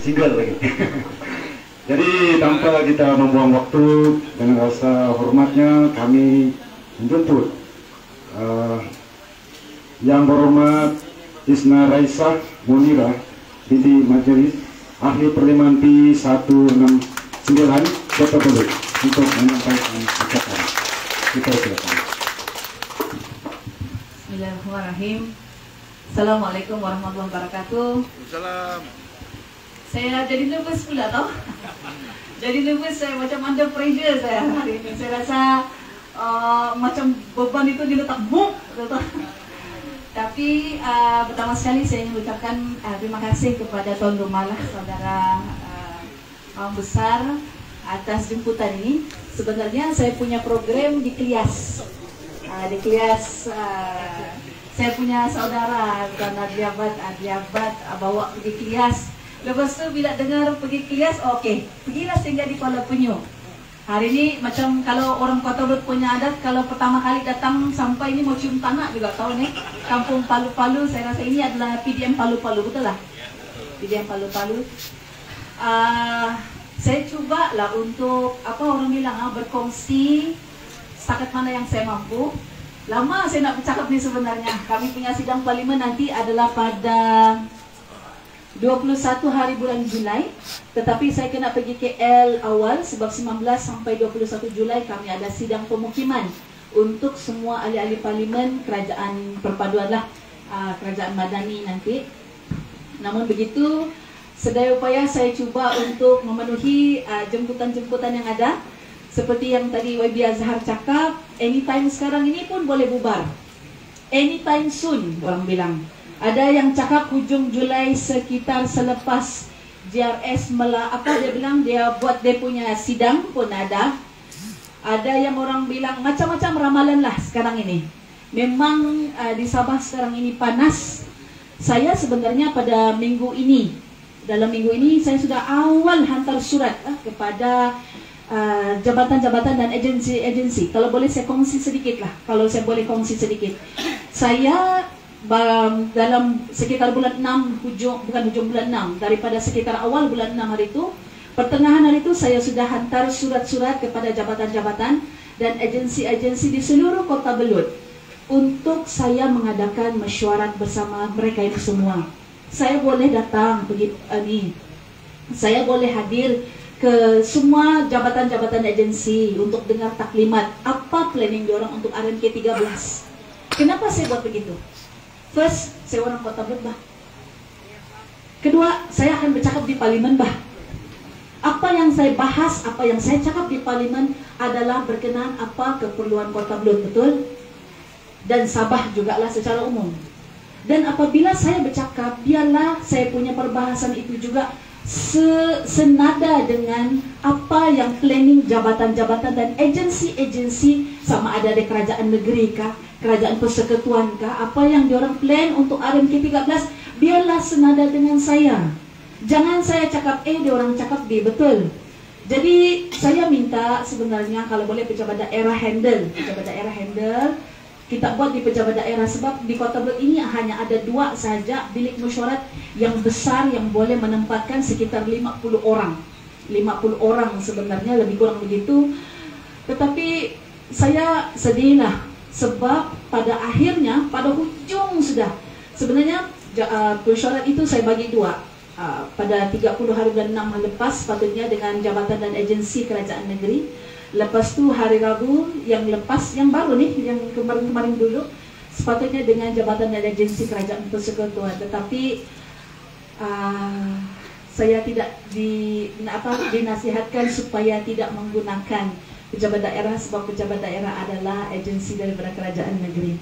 single lagi. Jadi tanpa kita membuang waktu, dengan rasa hormatnya kami menjemput yang berhormat Isna Raisa Munira binti Majelis Ahli Perlimaan P169 Kota Belud untuk menyampaikan ucapan. Kita silakan. Bismillahirrahmanirrahim. Assalamualaikum warahmatullahi wabarakatuh. Salam. Saya jadi nervous pula tau. Jadi nervous, saya macam under pressure saya hari ini. Saya rasa macam beban itu diletak buk. Tapi pertama sekali saya ingin ucapkan terima kasih kepada Tuan Rumah lah, saudara Mam Besar atas jemputan ini. Sebenarnya saya punya program di Klias. Di Klias saya punya saudara dan Adiabat bawa pergi Klias. Lepas tu bila dengar pergi Klias, okey, pergilah singgah di Kuala Penyu. Hari ini macam kalau orang Kota Belud punya adat, kalau pertama kali datang sampai ini mau cium tanah juga tahu nih. Kampung Palu-Palu, saya rasa ini adalah PDM Palu-Palu, betul lah? PDM Palu-Palu. Saya cuba lah untuk apa orang bilang berkongsi setakat mana yang saya mampu. Lama saya nak bercakap nih sebenarnya. Kami punya sidang parlimen nanti adalah pada 21 hari bulan Julai, tetapi saya kena pergi KL awal sebab 19 sampai 21 Julai kami ada sidang pemukiman untuk semua ahli-ahli parlimen kerajaan perpaduan lah, kerajaan madani nanti. Namun begitu, sedaya upaya saya cuba untuk memenuhi jemputan-jemputan yang ada. Seperti yang tadi YB Azhar cakap, anytime sekarang ini pun boleh bubar. Anytime soon, orang bilang. Ada yang cakap hujung Julai sekitar selepas JRS apa dia bilang, dia buat dia punya sidang pun ada. Ada yang orang bilang macam-macam ramalan lah sekarang ini. Memang di Sabah sekarang ini panas. Saya sebenarnya pada minggu ini, dalam minggu ini saya sudah awal hantar surat kepada jabatan-jabatan dan agensi-agensi. Kalau boleh saya kongsi sedikit lah. Kalau saya boleh kongsi sedikit. Saya dalam sekitar bulan 6, bukan hujung bulan 6, daripada sekitar awal bulan 6 hari itu, pertengahan hari itu saya sudah hantar surat-surat kepada jabatan-jabatan dan agensi-agensi di seluruh Kota Belud untuk saya mengadakan mesyuarat bersama mereka itu semua. Saya boleh datang pergi saya boleh hadir ke semua jabatan-jabatan agensi untuk dengar taklimat apa planning diorang untuk RMK 13. Kenapa saya buat begitu? First, saya orang Kota Belud, bah. Kedua, saya akan bercakap di parlimen, bah. Apa yang saya bahas, apa yang saya cakap di parlimen adalah berkenaan apa keperluan Kota Belud, betul? Dan Sabah juga lah secara umum. Dan apabila saya bercakap, biarlah saya punya perbahasan itu juga senada dengan apa yang planning jabatan-jabatan dan agensi-agensi, sama ada di kerajaan negeri kah, kerajaan persekutuan kah, apa yang diorang plan untuk RMK 13, biarlah senada dengan saya. Jangan saya cakap A, diorang cakap B, betul? Jadi saya minta sebenarnya kalau boleh pejabat daerah handle, kita buat di pejabat daerah, sebab di Kota Belud ini hanya ada 2 saja bilik mesyuarat yang besar yang boleh menempatkan sekitar 50 orang. 50 orang sebenarnya, lebih kurang begitu. Tetapi saya sedihlah sebab pada akhirnya, pada hujung sudah, sebenarnya mesyuarat itu saya bagi 2. Pada 30 hari bulan 6 lepas sepatutnya dengan jabatan dan agensi kerajaan negeri. Lepas tu hari Rabu yang lepas, yang baru nih, yang kemarin-kemarin dulu, sepatutnya dengan jabatan dan agensi kerajaan persekutuan. Tetapi saya tidak dinasihatkan supaya tidak menggunakan pejabat daerah, sebab pejabat daerah adalah agensi daripada kerajaan negeri.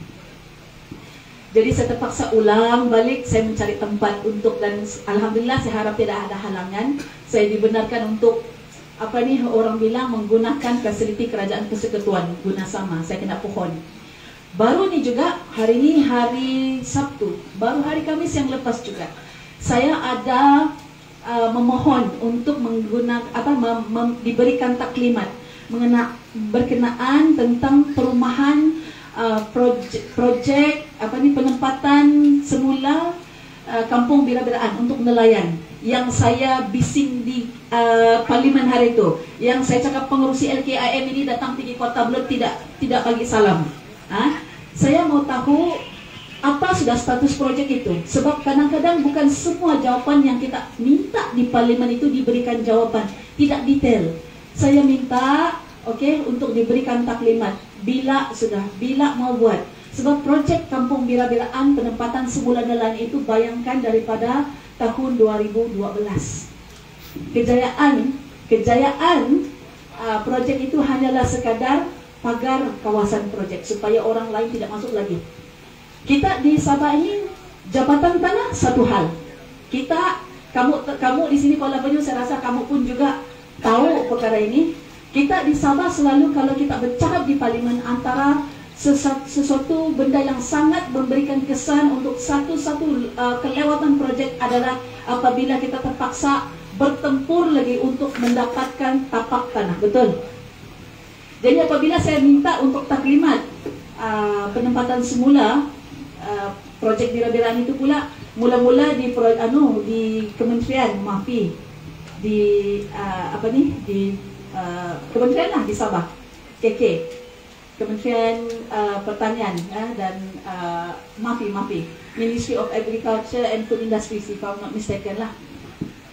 Jadi saya terpaksa ulang balik, saya mencari tempat untuk, dan alhamdulillah saya harap tidak ada halangan. Saya dibenarkan untuk orang bilang menggunakan fasiliti kerajaan persekutuan, guna sama, saya kena pohon. Baru ni juga, hari ini hari Sabtu, baru hari Kamis yang lepas juga, saya ada memohon untuk menggunakan diberikan taklimat berkenaan tentang perumahan projek penempatan semula Kampung Bira-Biraan untuk nelayan yang saya bising di parlimen hari itu, yang saya cakap pengurusi LKIM ini datang pergi kota belum tidak bagi salam. Saya mau tahu apa sudah status projek itu, sebab kadang-kadang bukan semua jawaban yang kita minta di parlimen itu diberikan jawaban, tidak detail. Saya minta untuk diberikan taklimat bila mau buat. Sebab projek Kampung Bira-Biraan penempatan semula nelayan itu bayangkan daripada tahun 2012. Kejayaan projek itu hanyalah sekadar pagar kawasan projek supaya orang lain tidak masuk lagi. Kita di Sabah ini jabatan tanah satu hal. Kamu di sini Kuala Penyu, saya rasa kamu pun juga tahu perkara ini. Kita di Sabah selalu kalau kita bercakap di parlimen antara sesuatu benda yang sangat memberikan kesan untuk satu-satu kelewatan projek adalah apabila kita terpaksa bertempur lagi untuk mendapatkan tapak tanah, betul? Jadi apabila saya minta untuk taklimat penempatan semula projek Bira-Biraan itu pula mula-mula di Kementerian di Kementerian lah di Sabah, KK, Kementerian Pertanian dan Ministry of Agriculture and Food Industries, if I'm not mistaken lah.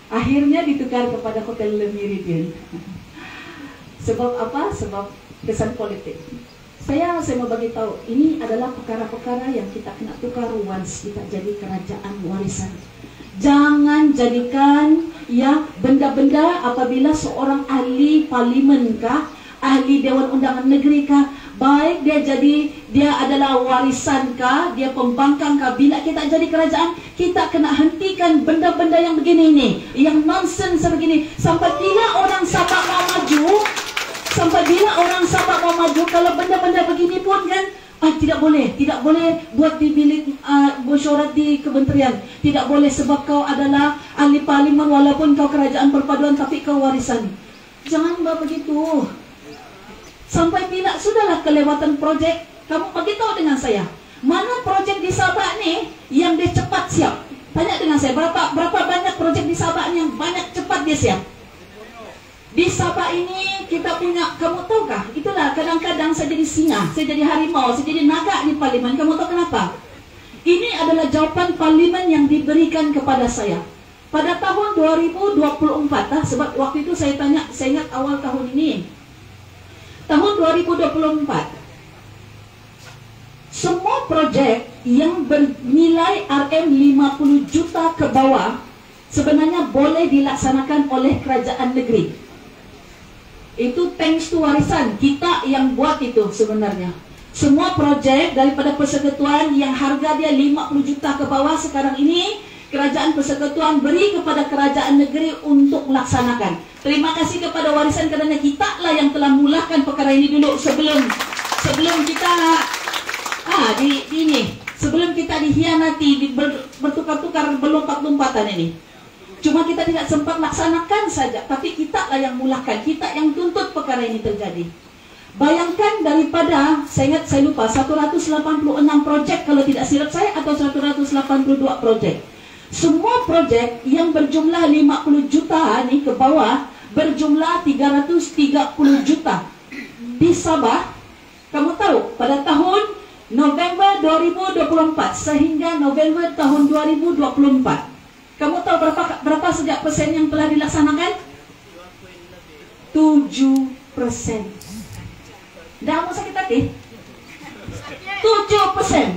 Akhirnya ditukar kepada Hotel Le Méridien. Sebab apa? Sebab kesan politik. Saya mau bagi tahu, ini adalah perkara-perkara yang kita kena tukar once kita jadi kerajaan warisan. Jangan jadikan benda-benda apabila seorang ahli parlimen kah, ahli Dewan Undangan Negeri kah, baik dia adalah warisan kah, dia pembangkang kah, bila kita jadi kerajaan, kita kena hentikan benda-benda yang begini ini, yang nonsense begini. Sampai bila orang Sabah mau maju, kalau benda-benda begini pun kan, tidak boleh buat di bilik mesyuarat di kementerian, tidak boleh sebab kau adalah ahli parlimen walaupun kau kerajaan perpaduan tapi kau warisan. Jangan begitu. Sampai bila sudahlah kelewatan projek, kamu beritahu dengan saya, mana projek di Sabah nih yang dia cepat siap? Tanya dengan saya, berapa banyak projek di Sabah yang banyak cepat dia siap? Di Sabah ini kita punya, kamu tahu kah? Itulah kadang-kadang saya jadi singa, saya jadi harimau, saya jadi naga di parlimen. Kamu tahu kenapa? Ini adalah jawaban parlimen yang diberikan kepada saya pada tahun 2024. Sebab waktu itu saya tanya, saya ingat awal tahun ini, tahun 2024, semua projek yang bernilai RM 50 juta ke bawah sebenarnya boleh dilaksanakan oleh kerajaan negeri. Itu thanks to warisan, kita yang buat itu sebenarnya. Semua projek daripada persekutuan yang harga dia 50 juta ke bawah sekarang ini, kerajaan persekutuan beri kepada kerajaan negeri untuk melaksanakan. Terima kasih kepada warisan kerana kita lah yang telah mulakan perkara ini dulu sebelum kita sebelum kita dihianati, bertukar-tukar, berlompat-lompatan ini. Cuma kita tidak sempat laksanakan saja, tapi kita lah yang mulakan, kita yang tuntut perkara ini terjadi. Bayangkan daripada, saya lupa 186 projek kalau tidak silap saya, atau 182 projek. Semua projek yang berjumlah 50 juta nih ke bawah berjumlah 330 juta. Di Sabah, kamu tahu pada tahun November 2024 sehingga November tahun 2024, kamu tahu berapa sejak persen yang telah dilaksanakan? 7%. Dah mau sakit hati? 7%.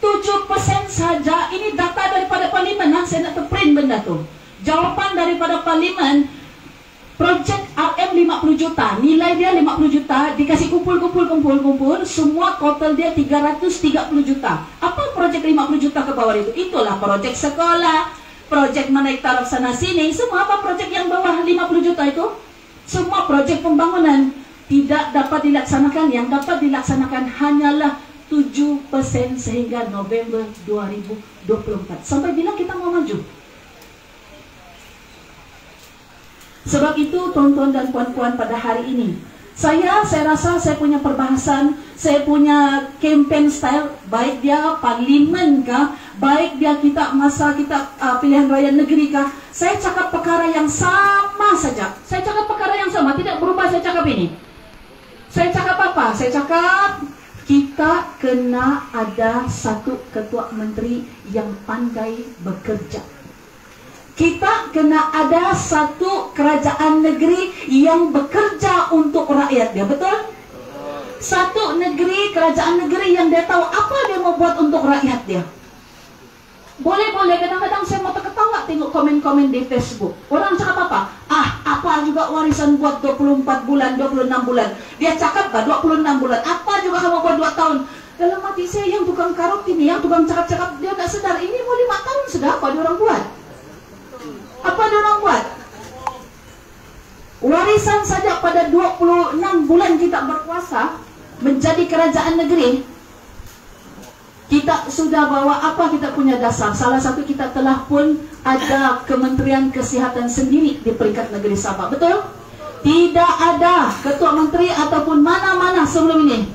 7% saja. Ini data daripada parlimen. Saya nak terprint benda tu. Jawapan daripada parlimen, projek RM 50 juta, nilai dia 50 juta, dikasih kumpul, semua total dia 330 juta. Apa projek 50 juta ke bawah itu? Itulah projek sekolah, projek menaik taraf sana sini, semua apa projek yang bawah 50 juta itu? Semua projek pembangunan tidak dapat dilaksanakan, yang dapat dilaksanakan hanyalah 7% sehingga November 2024. Sampai bila kita mau maju? Sebab itu tuan-tuan dan puan-puan pada hari ini, Saya rasa saya punya perbahasan, saya punya campaign style, baik dia parlimen kah, baik dia kita masa kita pilihan raya negeri kah, saya cakap perkara yang sama saja. Saya cakap perkara yang sama, tidak berubah saya cakap ini. Saya cakap apa? Saya cakap kita kena ada satu ketua menteri yang pandai bekerja. Kita kena ada satu kerajaan negeri yang bekerja untuk rakyat dia, betul? Satu negeri, kerajaan negeri yang dia tahu apa dia mau buat untuk rakyat dia. Boleh-boleh, kadang-kadang saya mau terketawa tengok komen-komen di Facebook. Orang cakap apa? Apa juga warisan buat 24 bulan, 26 bulan. Dia cakap 26 bulan. Apa juga kamu buat 2 tahun? Dalam hati saya, yang tukang karut ini, yang tukang cakap-cakap, dia tak sedar. Ini mau 5 tahun sudah apa dia orang buat? Apa dia orang buat? Warisan saja pada 26 bulan kita berkuasa menjadi kerajaan negeri. Kita sudah bawa apa kita punya dasar. Salah satu kita telah pun ada Kementerian Kesihatan sendiri di peringkat negeri Sabah. Betul? Tidak ada ketua menteri ataupun mana-mana sebelum ini.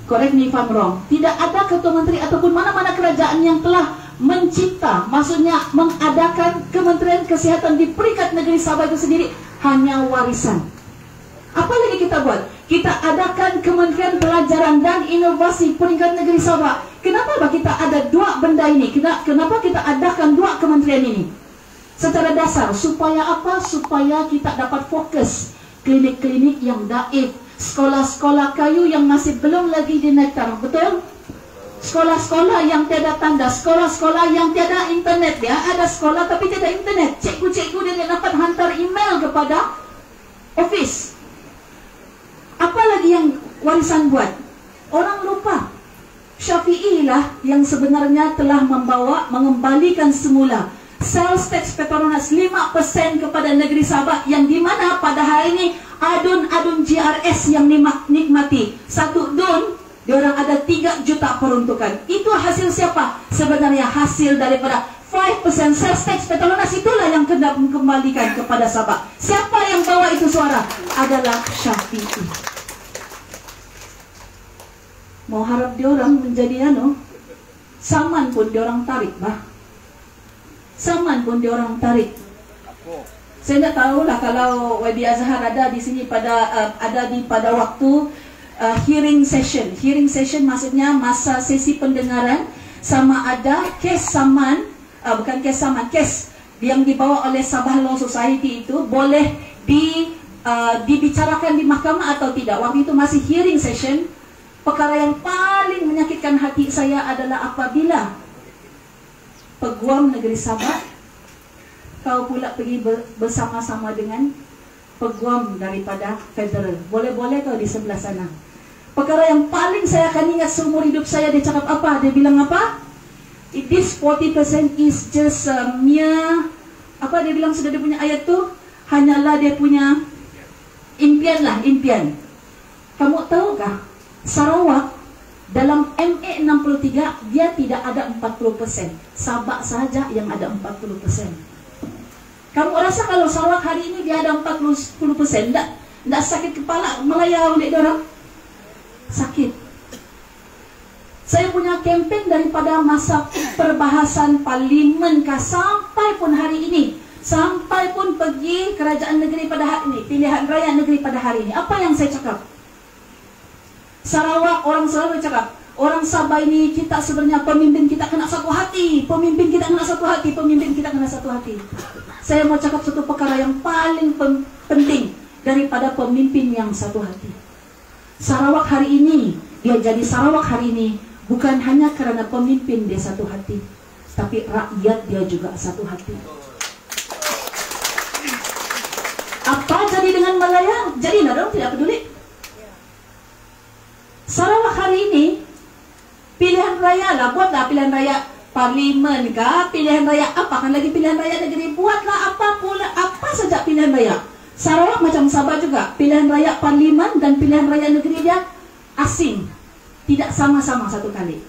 Correct me if I'm wrong. Tidak ada ketua menteri ataupun mana-mana kerajaan yang telah mencipta, maksudnya mengadakan Kementerian Kesihatan di peringkat negeri Sabah itu sendiri. Hanya warisan. Apa lagi kita buat? Kita adakan Kementerian Pelajaran dan Inovasi peringkat negeri Sabah. Kenapa kita ada dua benda ini? Kenapa kita adakan dua kementerian ini? Secara dasar, supaya apa? Supaya kita dapat fokus klinik-klinik yang daif, sekolah-sekolah kayu yang masih belum lagi dinaik taraf, betul? Sekolah-sekolah yang tiada tanda, sekolah-sekolah yang tiada internet. Ya, ada sekolah tapi tiada internet. Cikgu-cikgu dia tidak dapat hantar email kepada office. Apa lagi yang warisan buat? Orang lupa. Syafi'i lah yang sebenarnya telah mengembalikan semula sales tax Petronas 5% kepada negeri Sabah, yang dimana pada hari ini adun-adun GRS yang nikmati. Satu dun diorang ada 3 juta peruntukan. Itu hasil siapa? Sebenarnya hasil daripada 5% sales tax Petronas, itulah yang kena mengembalikan kepada Sabah. Siapa yang bawa itu suara? Adalah Syafi'i. Mau harap diorang menjadi saman pun diorang tarik, bah. Saman pun diorang tarik. Saya tidak tahu lah kalau Wadi Azhar ada di sini pada waktu hearing session. Hearing session maksudnya masa sesi pendengaran, sama ada kes saman, bukan kes saman, kes yang dibawa oleh Sabah Law Society itu boleh dibicarakan di mahkamah atau tidak. Waktu itu masih hearing session. Perkara yang paling menyakitkan hati saya adalah apabila peguam negeri Sabah kau pula pergi bersama-sama dengan peguam daripada federal. Boleh-boleh kau di sebelah sana. Perkara yang paling saya akan ingat seumur hidup saya, dia cakap apa? Dia bilang apa? This 40% is just mere, apa dia bilang sudah dia punya ayat tu? Hanyalah dia punya impian lah, impian. Kamu tahukah? Sarawak dalam MA 63 dia tidak ada 40%. Sabah saja yang ada 40%. Kamu rasa kalau Sarawak hari ini dia ada 40%, tidak sakit kepala melayar oleh orang? Sakit. Saya punya campaign daripada masa perbahasan parlimen sampai pun hari ini, sampai pun pergi kerajaan negeri pada hari ini, pilihan raya negeri pada hari ini. Apa yang saya cakap? Sarawak, orang selalu cakap, orang Sabah ini kita sebenarnya pemimpin kita kena satu hati, pemimpin kita kena satu hati, pemimpin kita kena satu hati. Saya mau cakap satu perkara yang paling penting daripada pemimpin yang satu hati. Sarawak hari ini, dia jadi Sarawak hari ini bukan hanya karena pemimpin dia satu hati, tapi rakyat dia juga satu hati. Apa jadi dengan Malaya? Jadi dong, tidak peduli. Sarawak hari ini pilihan raya lah, buatlah pilihan raya parlimen kah, pilihan raya apa kan lagi pilihan raya negeri, buatlah apa saja pilihan raya. Sarawak macam Sabah juga, pilihan raya parlimen dan pilihan raya negeri dia asing, tidak sama-sama satu kali.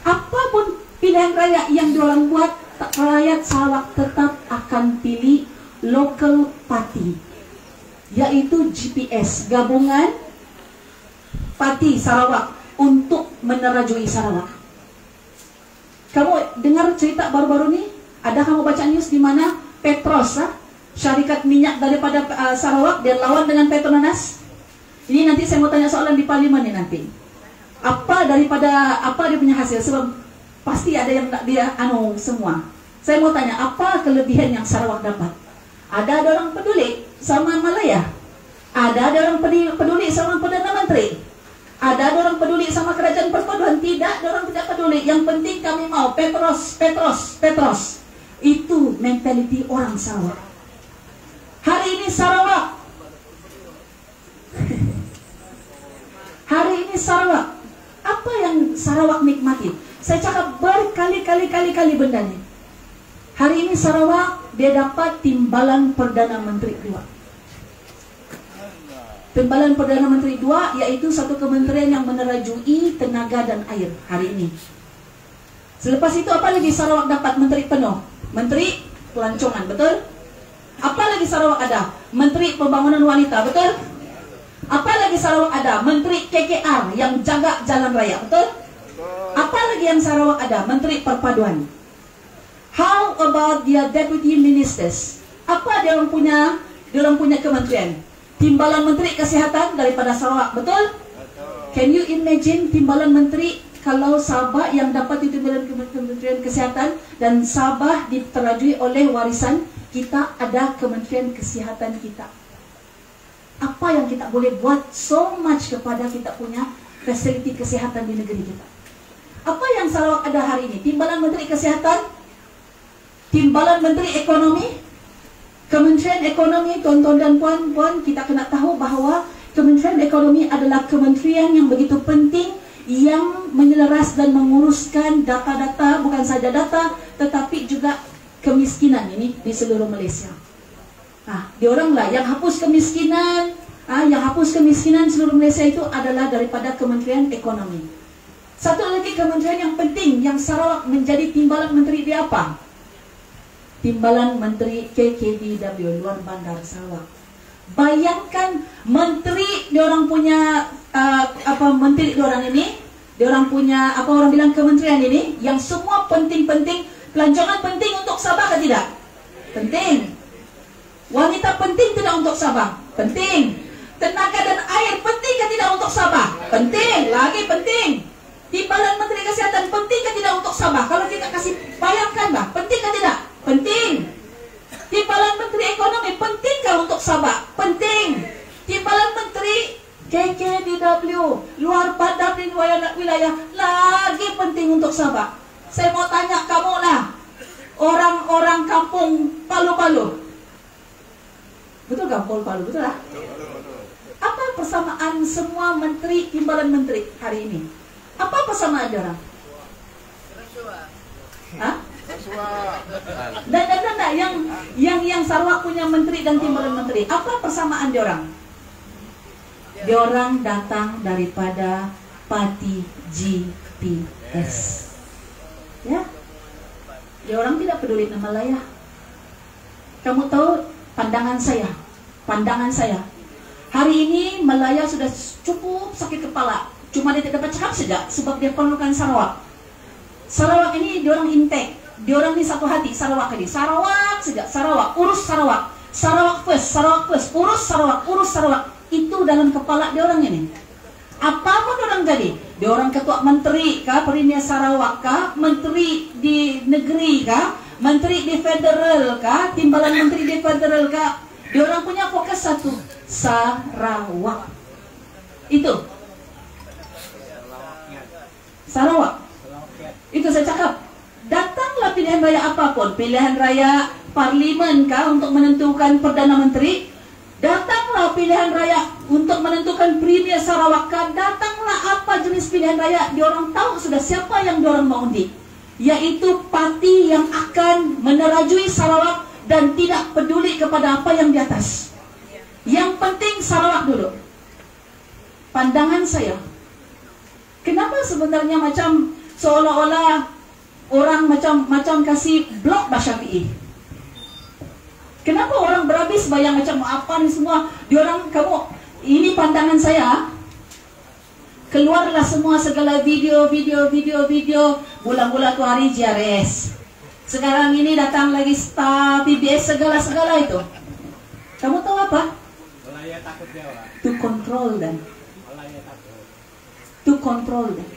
Apapun pilihan raya yang diorang buat, rakyat Sarawak tetap akan pilih local party. yaitu GPS, Gabungan Pati Sarawak, untuk menerajui Sarawak. Kamu dengar cerita baru-baru ini? Ada kamu baca news di mana Petros, syarikat minyak daripada Sarawak, dia lawan dengan Petronas. Ini nanti saya mau tanya soalan di parlimen ini nanti. Apa dia punya hasil? Sebab pasti ada yang dia semua. Saya mau tanya, apa kelebihan yang Sarawak dapat? Ada orang peduli sama Malaya? Ada orang peduli sama Perdana Menteri? Ada orang peduli sama kerajaan perpaduan? Tidak, orang tidak peduli. Yang penting kami mau Petros. Itu mentaliti orang Sarawak. Hari ini Sarawak, apa yang Sarawak nikmati? Saya cakap berkali-kali benda ini. Hari ini Sarawak, dia dapat timbalan Perdana Menteri 2. Timbalan Perdana Menteri 2, yaitu satu kementerian yang menerajui tenaga dan air hari ini. Selepas itu apa lagi Sarawak dapat? Menteri penuh, Menteri Pelancongan, betul? Apa lagi Sarawak ada? Menteri Pembangunan Wanita, betul? Apa lagi Sarawak ada? Menteri KKR yang jaga jalan raya, betul? Apa lagi yang Sarawak ada? Menteri Perpaduan. How about their deputy ministers? Apa dia orang punya kementerian? Timbalan Menteri Kesihatan daripada Sarawak, betul? Can you imagine timbalan Menteri kalau Sabah yang dapat timbalan Kementerian Kesihatan dan Sabah diterajui oleh warisan kita, ada Kementerian Kesihatan kita. Apa yang kita boleh buat so much kepada kita punya fasiliti kesihatan di negeri kita? Apa yang Sarawak ada hari ini? Timbalan Menteri Kesihatan, timbalan Menteri Ekonomi, Kementerian Ekonomi. Tuan-tuan dan puan-puan, kita kena tahu bahawa Kementerian Ekonomi adalah kementerian yang begitu penting, yang menyeleras dan menguruskan data-data, bukan saja data, tetapi juga kemiskinan ini di seluruh Malaysia. Dioranglah yang hapus kemiskinan. Yang hapus kemiskinan seluruh Malaysia itu adalah daripada Kementerian Ekonomi. Satu lagi kementerian yang penting yang Sarawak menjadi timbalan menteri dia apa? Timbalan Menteri KKDW, Luar Bandar Sarawak. Bayangkan menteri diorang punya menteri diorang ini, diorang punya orang bilang kementerian ini yang semua penting-penting. Pelancongan penting untuk Sabah ke tidak? Penting. Wanita penting tidak untuk Sabah? Penting. Tenaga dan air penting ke tidak untuk Sabah? Penting. Lagi penting. Timbalan Menteri Kesihatan penting ke tidak untuk Sabah? Kalau kita kasih bayangkan penting ke tidak? Penting. Timbalan Menteri Ekonomi penting ke untuk Sabah? Penting. Timbalan Menteri KKDW, Luar Bandar di wilayah lagi penting untuk Sabah. Saya mau tanya kamu lah, orang-orang kampung Palu-Palu. Betul kampung Palu, betul lah? Apa persamaan semua menteri, timbalan menteri hari ini? Apa persamaan dia orang? Dan yang Sarawak punya menteri dan timbalan menteri, apa persamaan dia orang? Dia orang datang daripada parti GPS. Ya, dia orang tidak peduli nama Malaya. Kamu tahu pandangan saya. Hari ini Malaya sudah cukup sakit kepala. Cuma dia tidak dapat cakap saja sebab dia perlukan Sarawak. Sarawak ini dia orang intek. Dia orang ini satu hati. Sarawak ini. Sarawak saja. Sarawak. Urus Sarawak. Sarawak first. Urus Sarawak. Itu dalam kepala dia orang ini. Apapun orang jadi, dia orang ketua menteri kah, Premier Sarawak kah, menteri di negeri kah, menteri di federal kah, timbalan menteri di federal kah, dia orang punya fokus satu, Sarawak. Itu Sarawak. Itu saya cakap. Datanglah pilihan raya apapun, pilihan raya parlimen kah untuk menentukan Perdana Menteri, datanglah pilihan raya untuk menentukan Premier Sarawak kah, datanglah apa jenis pilihan raya, diorang tahu sudah siapa yang diorang mau undi, yaitu parti yang akan menerajui Sarawak dan tidak peduli kepada apa yang di atas. Yang penting Sarawak dulu. Pandangan saya, kenapa sebenarnya macam seolah-olah orang macam kasih blok Basyafi'i. Kenapa orang berhabis bayang macam apa nih semua? Diorang, kamu, ini pandangan saya. Keluarlah semua segala video, bulan-bulan tuh hari JRS. Sekarang ini datang lagi Star, PBS, segala itu. Kamu tahu apa? To control them. To control them.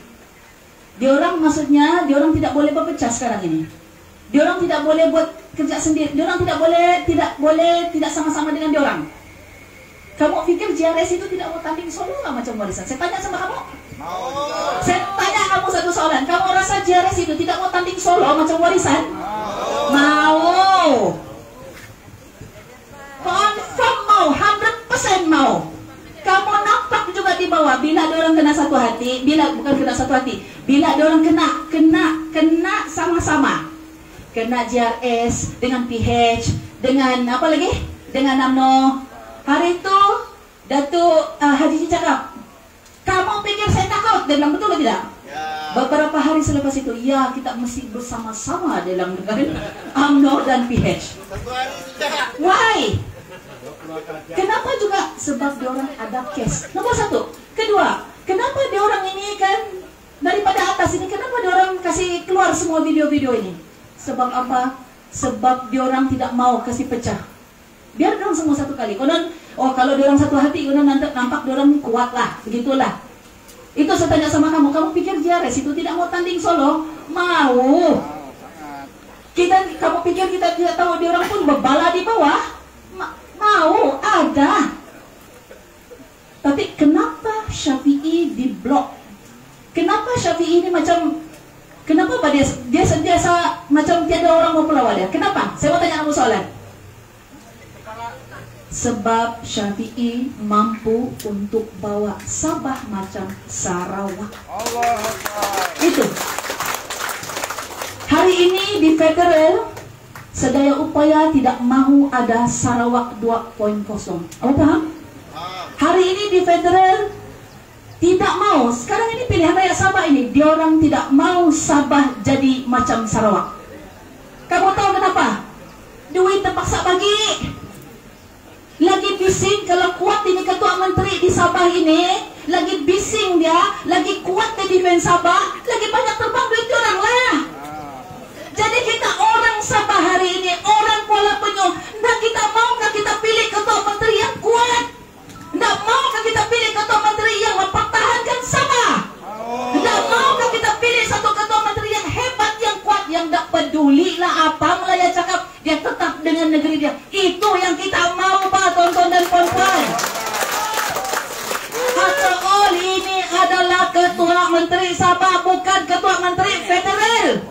Diorang maksudnya, diorang tidak boleh berpecah sekarang ini. Diorang tidak boleh buat kerja sendiri. Diorang tidak boleh tidak sama-sama dengan diorang. Kamu pikir JRS itu tidak mau tanding solo nggak macam warisan? Saya tanya sama kamu. Saya tanya kamu satu soalan. Kamu rasa JRS itu tidak mau tanding solo macam warisan? Mau. Confirm mau, 100% mau. Kamu nampak juga di bawah bila ada orang kena satu hati, bila ada orang kena sama-sama. Kena JRS dengan PH, dengan apa lagi? Dengan UMNO. Hari itu Datuk Haji cakap, kamu pikir saya takut? Dia bilang betul atau tidak? Beberapa hari selepas itu, ya kita mesti bersama-sama dalam dengan UMNO dan PH. Why? Kenapa juga? Sebab diorang ada case. Nomor satu. Kedua, kenapa diorang ini kan daripada atas ini, kenapa diorang kasih keluar semua video-video ini? Sebab apa? Sebab diorang tidak mau kasih pecah. Biar diorang semua satu kali. Konon, oh kalau diorang satu hati, konon nampak diorang kuat lah, begitulah. Itu saya tanya sama kamu, kamu pikir JRS itu tidak mau tanding solo? Mau. Kamu pikir kita tidak tahu diorang pun berbala di bawah? Mau, ada. Tapi kenapa Syafi'i diblok? Kenapa Syafi'i ini macam, kenapa dia sentiasa macam tiada orang mau pelawak dia? Kenapa? Saya mau tanya kamu soalan. Sebab Syafi'i mampu untuk bawa Sabah macam Sarawak. Itu. Hari ini di federal, sedaya upaya tidak mahu ada Sarawak 2.0. Apa paham? Hari ini di federal tidak mau. Sekarang ini pilihan rakyat Sabah ini, diorang tidak mau Sabah jadi macam Sarawak. Kamu tahu kenapa? Duit terpaksa bagi. Lagi bising kalau kuat ini ketua menteri di Sabah ini, lagi bising dia, lagi kuat di defense Sabah, lagi banyak terbang duit orang lah. Jadi kita orang Sabah hari ini, orang Kuala Penyu, nah kita maukah kita pilih ketua menteri yang kuat? Nah maukah kita pilih ketua menteri yang mempertahankan Sabah? Nah maukah kita pilih satu ketua menteri yang hebat, yang kuat, yang tak peduli lah apa Melaya cakap, dia tetap dengan negeri dia. Itu yang kita mau Pak, tonton dan puan-puan. After all, ini adalah ketua menteri Sabah, bukan ketua menteri federal.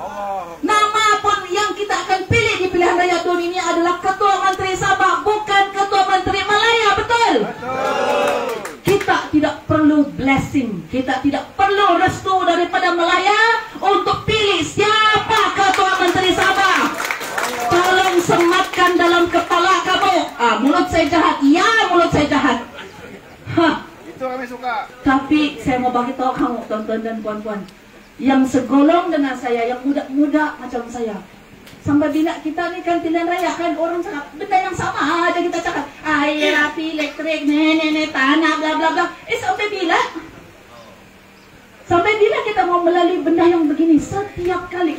Nama pun yang kita akan pilih di pilihan raya tahun ini adalah ketua menteri Sabah, bukan ketua menteri Malaya, betul? Kita tidak perlu blessing, kita tidak perlu restu daripada Malaya untuk pilih siapa ketua menteri Sabah. Tolong sematkan dalam kepala kamu. Mulut saya jahat, ya mulut saya jahat. Itu kami suka. Tapi saya mau bagi tahu kamu, tonton dan puan-puan, yang segolong dengan saya, yang muda-muda macam saya. Sampai bila kita ni kan pilihan raya kan orang cakap benda yang sama aja kita cakap air, api, elektrik, nenek, tanah, bla bla bla. Sampai bila? Sampai bila kita mau melalui benda yang begini setiap kali.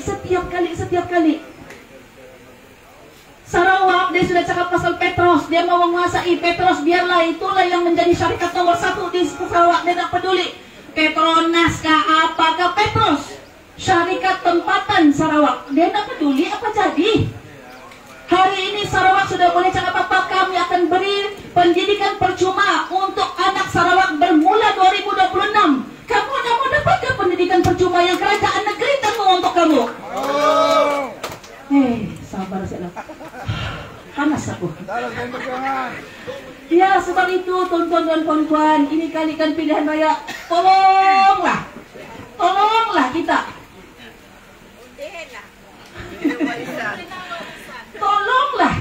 Sarawak dia sudah cakap pasal Petros, dia mau menguasai Petros, biarlah itulah yang menjadi syarikat nomor 1 di Sarawak, dia tak peduli Petronas kah apakah Petros, syarikat tempatan Sarawak, dia tak peduli apa jadi. Hari ini Sarawak sudah boleh cakap apa, kami akan beri pendidikan percuma untuk anak Sarawak bermula 2026. Kamu nak mau dapatkan pendidikan percuma yang kerajaan negeri tanggung untuk kamu? Sabar saya. Panas aku. Ya sebab itu tonton dan kawan-kawan, ini kali kan pilihan raya. Tolonglah kita. Tolonglah.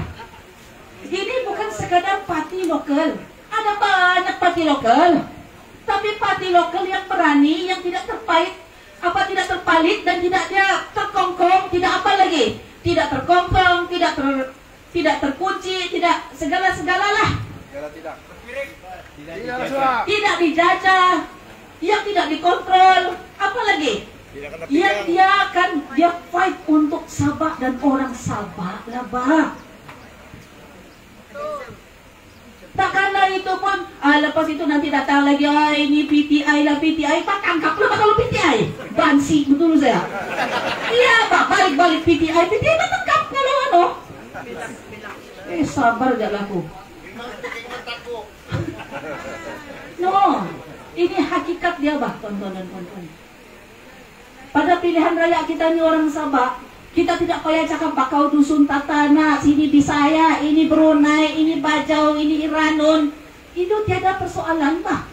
Ini bukan sekadar parti lokal. Ada banyak parti lokal. Tapi parti lokal yang berani, yang tidak tidak terpalit dan tidak dia terkongkong, tidak apa lagi. Tidak terkongkong, tidak tidak terkunci, tidak segala-segalalah. Tidak. Tidak dijajah, yang tidak dikontrol, apalagi yang dia fight untuk Sabah dan orang Sabah lah, bah. Tak karena itu pun, lepas itu nanti datang lagi, ini PTI lah, PTI, Pak tangkap lah kalau PTI, bansi betul saya. Iya Pak, balik PTI Pak tangkap kalau ano. Sabar aja laku. No, ini hakikat dia bah, tonton. Pada pilihan raya kita ini orang Sabah, kita tidak payah cakap bakau dusun tatana, sini Bisaya, ini Brunei, ini Bajau, ini Iranun. Itu tiada persoalan bah.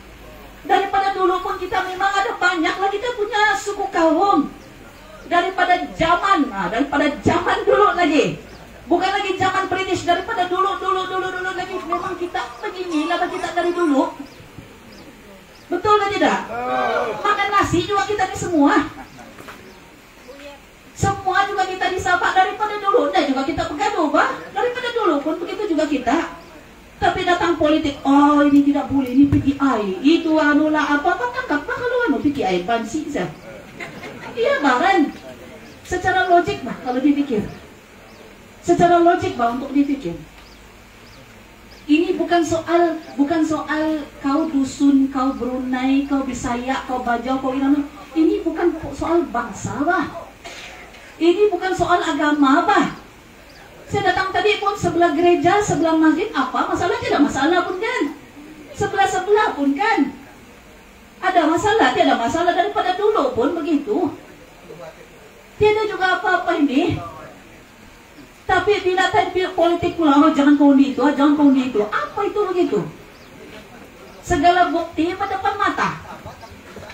Daripada dulu pun kita memang ada banyak lah, kita punya suku kaum. Daripada zaman dulu lagi. Bukan lagi zaman British, daripada dulu lagi. Memang kita beginilah kita dari dulu. Betul kan tidak? Makan nasi juga kita di semua. Semua juga kita disapa daripada dulu. Nah juga kita pegaduh, bah. Daripada dulu pun begitu juga kita. Tapi datang politik, oh ini tidak boleh, ini PTI. Itu anulah apa tangkap bah kalau anu PTI bansi sah. Iya bahkan secara logik bah kalau dipikir. Secara logik bah untuk dipikir. Ini bukan soal kau dusun, kau Brunei, kau Bisaya, kau Bajau, kau Iran. Ini bukan soal bangsa bah. Ini bukan soal agama bah. Saya datang tadi pun sebelah gereja, sebelah masjid, apa masalah? Tidak masalah pun kan. Sebelah pun kan. Ada masalah, tiada masalah daripada dulu pun begitu. Tiada juga apa-apa ini. Tapi bila tadi politik pula, oh, jangan kau di itu, jangan kau di itu. Apa itu begitu? Segala bukti pada depan mata.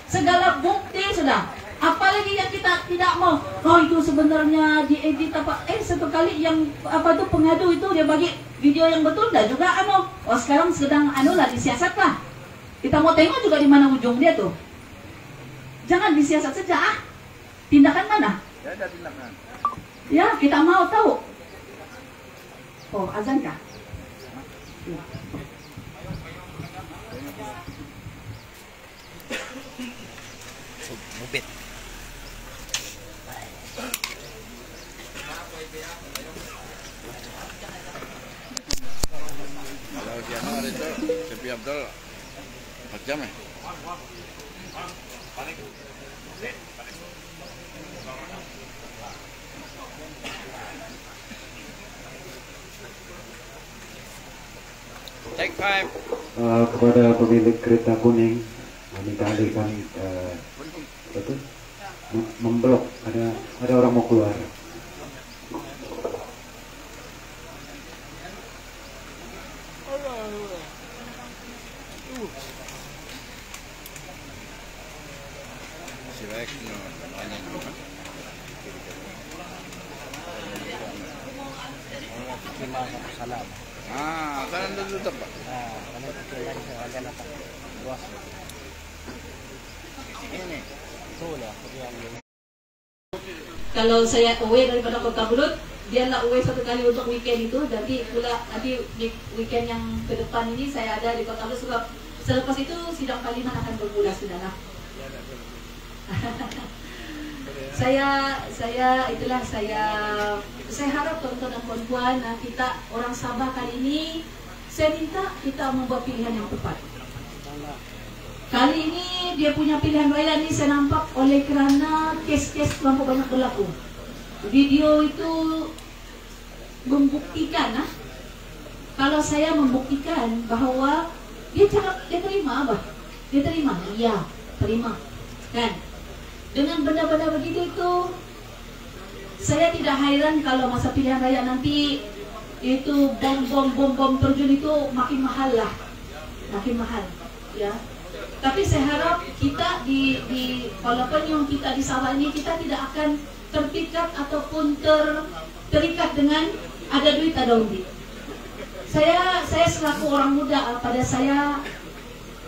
Segala bukti sudah. Apalagi yang kita tidak mau, oh itu sebenarnya diedit apa, satu kali yang apa tuh pengadu itu dia bagi video yang betul dah juga oh sekarang sedang lah disiasat lah. Kita mau tengok juga di mana ujung dia tuh. Jangan disiasat saja tindakan mana? Ya ada tindakan. Ya kita mau tahu. Oh azan kah? Ya. Mubit. Kalau siapa hari itu, Sepi Abdul 4 jam ya? Take 5. Kepada pemilik kereta kuning, minta alihkan memblok, ada orang mau keluar. Silek banyak. Salam. Kanan dulu tutup Pak. Kalau kailan sa agad na luwas. Ini. Sula, Kalau saya away daripada Kota Bulut, biarlah away satu kali untuk weekend itu. Nanti di weekend yang ke depan ini saya ada di Kota Bulut. Sebab selepas itu sidang parlimen akan bermula sudahlah. Saya harap teman-teman dan puan-puan, kita orang Sabah kali ini, saya minta kita membuat pilihan yang tepat. Kali ini dia punya pilihan raya ini saya nampak oleh kerana kes-kes terlalu banyak berlaku. Video itu membuktikan, kalau saya membuktikan bahawa dia terima apa? Dia terima, iya terima, kan? Dengan benda-benda begitu itu, saya tidak heran kalau masa pilihan raya nanti itu bom terjun itu makin mahal lah, makin mahal, ya. Tapi saya harap kita di walaupun yang kita di Sabah ini kita tidak akan terpikat ataupun terikat dengan ada duit ada undi. Saya selaku orang muda, pada saya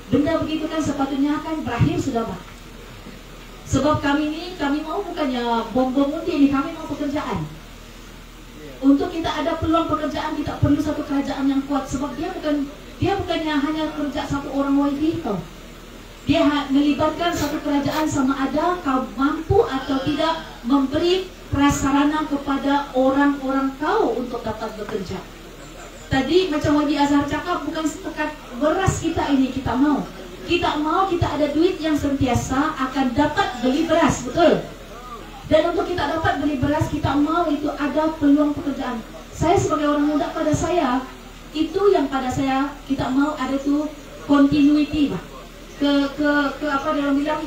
benda begitu kan sepatutnya akan berakhir sudah Pak. Sebab kami mau bukannya bom undi ini, kami mau pekerjaan. Untuk kita ada peluang pekerjaan, kita perlu satu kerajaan yang kuat. Sebab dia bukannya hanya kerja satu orang YB tau. Dia melibatkan satu kerajaan sama ada kau mampu atau tidak memberi prasarana kepada orang-orang kau untuk dapat bekerja. Tadi macam Wadi Azhar cakap, bukan setekat beras kita ini kita mau. Kita mau kita ada duit yang sentiasa akan dapat beli beras, betul? Dan untuk kita dapat beli beras, kita mau itu ada peluang pekerjaan. Saya sebagai orang muda, pada saya itu yang pada saya kita mau ada tuh continuity, Pak. Ke apa dia bilang,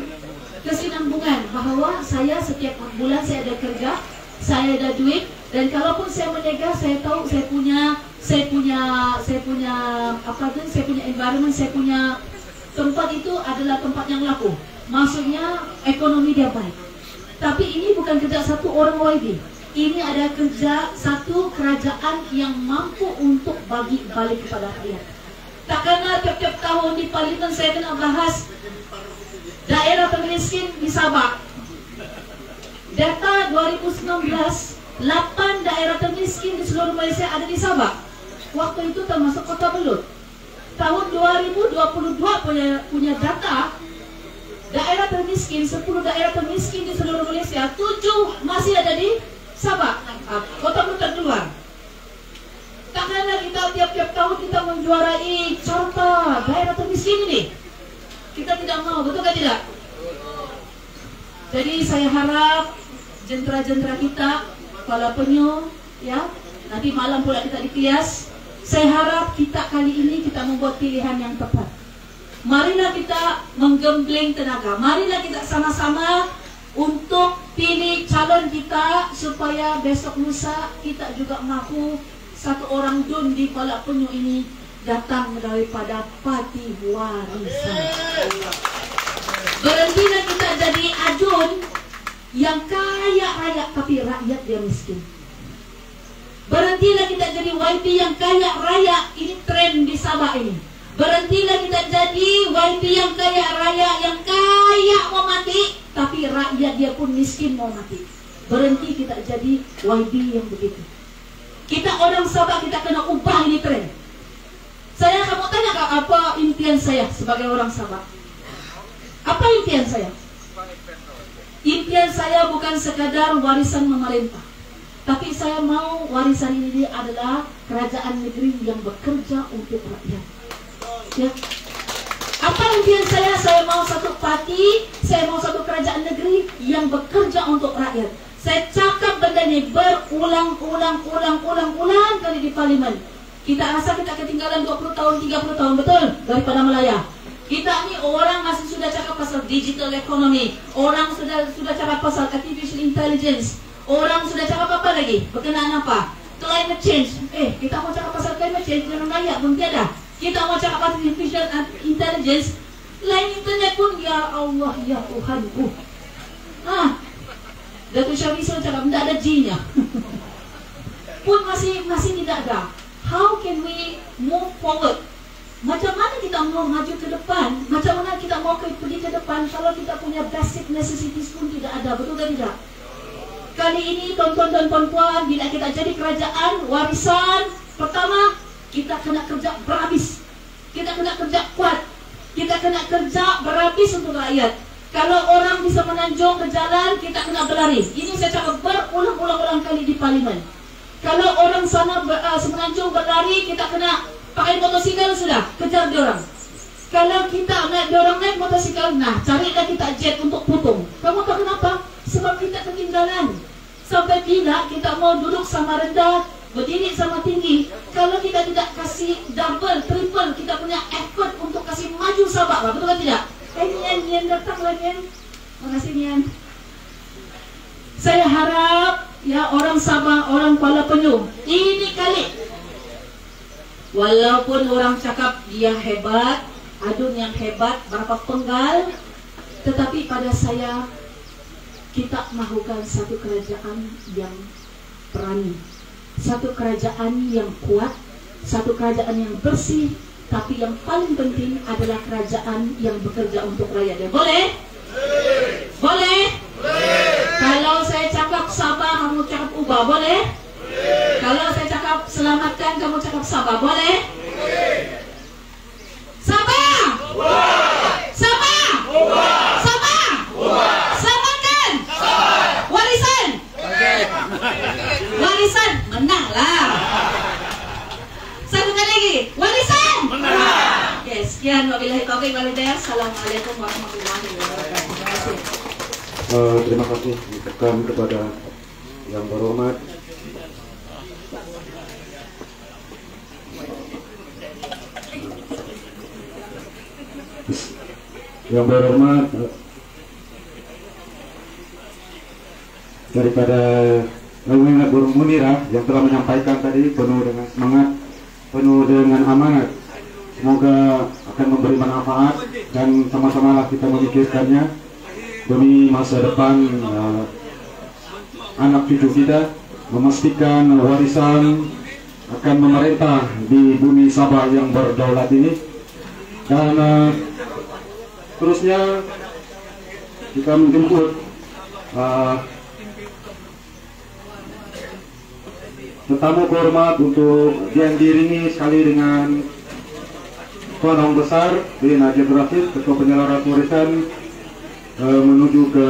kesinambungan, bahwa saya setiap bulan saya ada kerja, saya ada duit, dan kalaupun saya menega, saya tahu saya punya environment, saya punya tempat itu adalah tempat yang laku. Maksudnya ekonomi dia baik. Tapi ini bukan kerja satu orang YB. Ini ada kerja satu kerajaan yang mampu untuk bagi balik kepada rakyat. Tak kena tiap-tiap tahun di parlimen saya kena bahas daerah termiskin di Sabah. Data 2019, 8 daerah termiskin di seluruh Malaysia ada di Sabah. Waktu itu termasuk Kota Belud. Tahun 2022 punya data daerah termiskin, 10 daerah termiskin di seluruh Malaysia, 7 masih ada di Sabah. Kota Belud terkeluar. Takkanlah kita tiap-tiap tahun kita menjuarai carta daerah termiskin ini. Kita tidak mau, betul kan tidak? Jadi saya harap jentera-jentera kita, kepala penyu, ya, nanti malam pula kita dikias. Saya harap kita kali ini kita membuat pilihan yang tepat. Marilah kita menggembleng tenaga. Marilah kita sama-sama untuk pilih calon kita supaya besok lusa kita juga mampu satu orang dun di Kuala Penyu ini datang daripada parti warisan. Berhentilah kita jadi adun yang kaya raya tapi rakyat dia miskin. Berhentilah kita jadi YB yang kaya raya, ini tren di Sabah ini. Berhentilah kita jadi YB yang kaya raya, yang kaya mau mati, tapi rakyat dia pun miskin mau mati. Berhenti kita jadi YB yang begitu. Kita orang Sabah, kita kena ubah ini tren. Saya kamu tanya apa impian saya sebagai orang Sabah? Apa impian saya? Impian saya bukan sekadar warisan memerintah, tapi saya mau warisan ini adalah kerajaan negeri yang bekerja untuk rakyat. Ya. Apa impian saya? Saya mau satu parti, saya mau satu kerajaan negeri yang bekerja untuk rakyat. Saya cakap benda ini berulang-ulang kali di parlimen. Kita rasa kita ketinggalan 20 tahun, 30 tahun, betul? Daripada Melaya. Kita ni orang masih sudah cakap pasal digital economy. Orang sudah cakap pasal artificial intelligence. Orang sudah cakap apa lagi? Berkenaan apa? Climate change. Kita mau cakap pasal climate change, jangan Melaya pun tiada. Kita mau cakap pasal artificial intelligence. Lain internet pun, ya Allah, ya Tuhanku. Datuk Syarisul cakap tidak ada G-nya. Pun masih tidak ada. How can we move forward? Macam mana kita mau maju ke depan? Macam mana kita mau pergi ke depan kalau kita punya basic necessities pun tidak ada, betul tak tidak? Kali ini tuan-tuan dan puan-puan, bila kita jadi kerajaan warisan, pertama kita kena kerja berhabis. Kita kena kerja kuat. Kita kena kerja berhabis untuk rakyat. Kalau orang bisa menanjung ke jalan, kita kena berlari. Ini saya cakap berulang-ulang kali di parlimen. Kalau orang sana semenanjung berlari, kita kena pakai motosikal sudah, kejar diorang. Kalau kita diorang naik motosikal, nah carilah kita jet untuk putung. Kamu tahu kenapa? Sebab kita ketinggalan. Sampai bila kita mau duduk sama rendah, berdiri sama tinggi, kalau kita tidak kasih double, triple, kita punya effort untuk kasih maju Sabah, betul kan tidak? Nian datang lagi, Nian. Makasih Nian. Saya harap ya orang Sabah, orang Kuala Penyu, ini kali walaupun orang cakap dia hebat, adun yang hebat, berapa penggal, tetapi pada saya kita mahukan satu kerajaan yang berani, satu kerajaan yang kuat, satu kerajaan yang bersih. Tapi yang paling penting adalah kerajaan yang bekerja untuk rakyatnya. Boleh? Boleh? Kalau saya cakap Sabah, kamu cakap ubah, boleh? Kalau saya cakap selamatkan, kamu cakap Sabah, boleh? Sabah! Sabah! Sabah! Selamatkan! Warisan! Warisan! Menanglah! Satu kali lagi, warisan! Menang! Oke, sekian. Wabillahi taufiq wal hidayah. Assalamualaikum warahmatullahi wabarakatuh. Terima kasih. Terima kasih ucapkan kepada yang berhormat daripada Burung Munirah yang telah menyampaikan tadi penuh dengan semangat, penuh dengan amanat. Semoga akan memberi manfaat dan sama-samalah kita memikirkannya demi masa depan anak cucu kita, memastikan warisan akan memerintah di bumi Sabah yang berdaulat ini. Dan terusnya kita menjemput tetamu kehormat untuk yang diiringi sekali dengan Tuan Yang Besar bin Najib Rasid, Ketua Penyelenggaraan Warisan, menuju ke